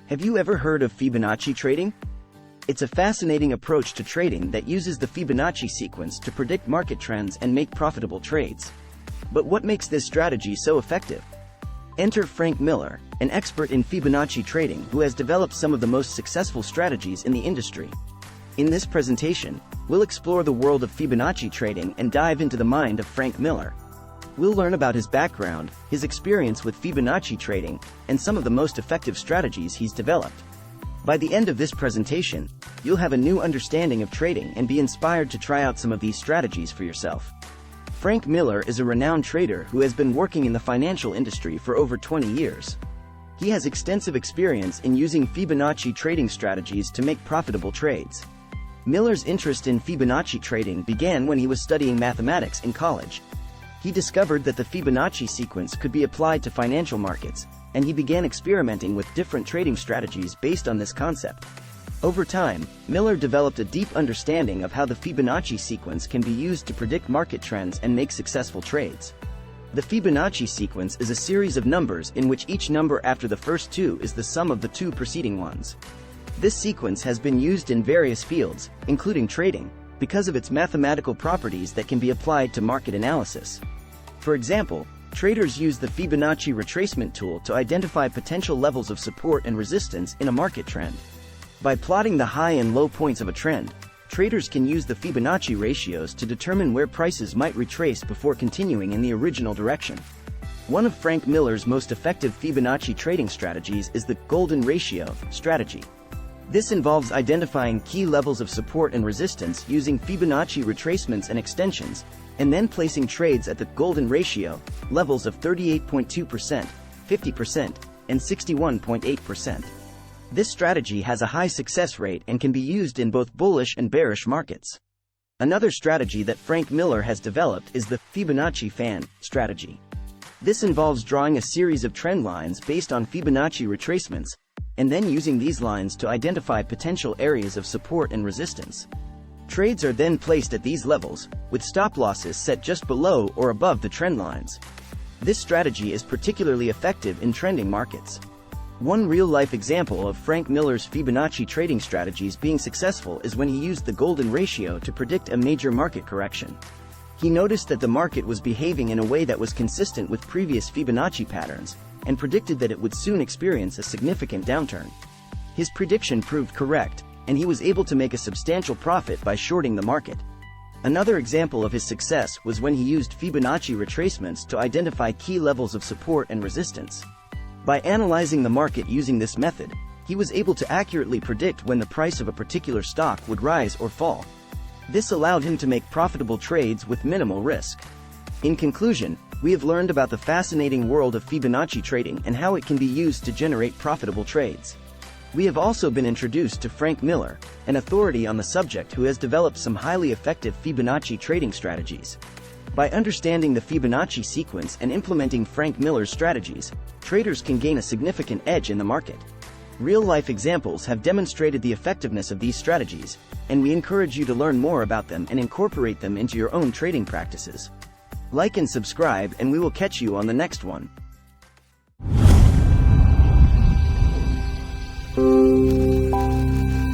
Have you ever heard of Fibonacci trading? It's a fascinating approach to trading that uses the Fibonacci sequence to predict market trends and make profitable trades. But what makes this strategy so effective? Enter Frank Miller, an expert in Fibonacci trading who has developed some of the most successful strategies in the industry. In this presentation, we'll explore the world of Fibonacci trading and dive into the mind of Frank Miller. We'll learn about his background, his experience with Fibonacci trading, and some of the most effective strategies he's developed. By the end of this presentation, you'll have a new understanding of trading and be inspired to try out some of these strategies for yourself. Frank Miller is a renowned trader who has been working in the financial industry for over 20 years. He has extensive experience in using Fibonacci trading strategies to make profitable trades. Miller's interest in Fibonacci trading began when he was studying mathematics in college. He discovered that the Fibonacci sequence could be applied to financial markets, and he began experimenting with different trading strategies based on this concept. Over time, Miller developed a deep understanding of how the Fibonacci sequence can be used to predict market trends and make successful trades. The Fibonacci sequence is a series of numbers in which each number after the first two is the sum of the two preceding ones. This sequence has been used in various fields, including trading, because of its mathematical properties that can be applied to market analysis. For example, traders use the Fibonacci retracement tool to identify potential levels of support and resistance in a market trend. By plotting the high and low points of a trend, traders can use the Fibonacci ratios to determine where prices might retrace before continuing in the original direction. One of Frank Miller's most effective Fibonacci trading strategies is the golden ratio strategy. This involves identifying key levels of support and resistance using Fibonacci retracements and extensions, and then placing trades at the golden ratio levels of 38.2%, 50%, and 61.8%. This strategy has a high success rate and can be used in both bullish and bearish markets. Another strategy that Frank Miller has developed is the Fibonacci fan strategy. This involves drawing a series of trend lines based on Fibonacci retracements, and then using these lines to identify potential areas of support and resistance. Trades are then placed at these levels, with stop losses set just below or above the trend lines. This strategy is particularly effective in trending markets. One real-life example of Frank Miller's Fibonacci trading strategies being successful is when he used the golden ratio to predict a major market correction. He noticed that the market was behaving in a way that was consistent with previous Fibonacci patterns, and predicted that it would soon experience a significant downturn. His prediction proved correct, and he was able to make a substantial profit by shorting the market. Another example of his success was when he used Fibonacci retracements to identify key levels of support and resistance. By analyzing the market using this method, he was able to accurately predict when the price of a particular stock would rise or fall. This allowed him to make profitable trades with minimal risk. In conclusion, we have learned about the fascinating world of Fibonacci trading and how it can be used to generate profitable trades. We have also been introduced to Frank Miller, an authority on the subject who has developed some highly effective Fibonacci trading strategies. By understanding the Fibonacci sequence and implementing Frank Miller's strategies, traders can gain a significant edge in the market. Real-life examples have demonstrated the effectiveness of these strategies, and we encourage you to learn more about them and incorporate them into your own trading practices. Like and subscribe, and we will catch you on the next one.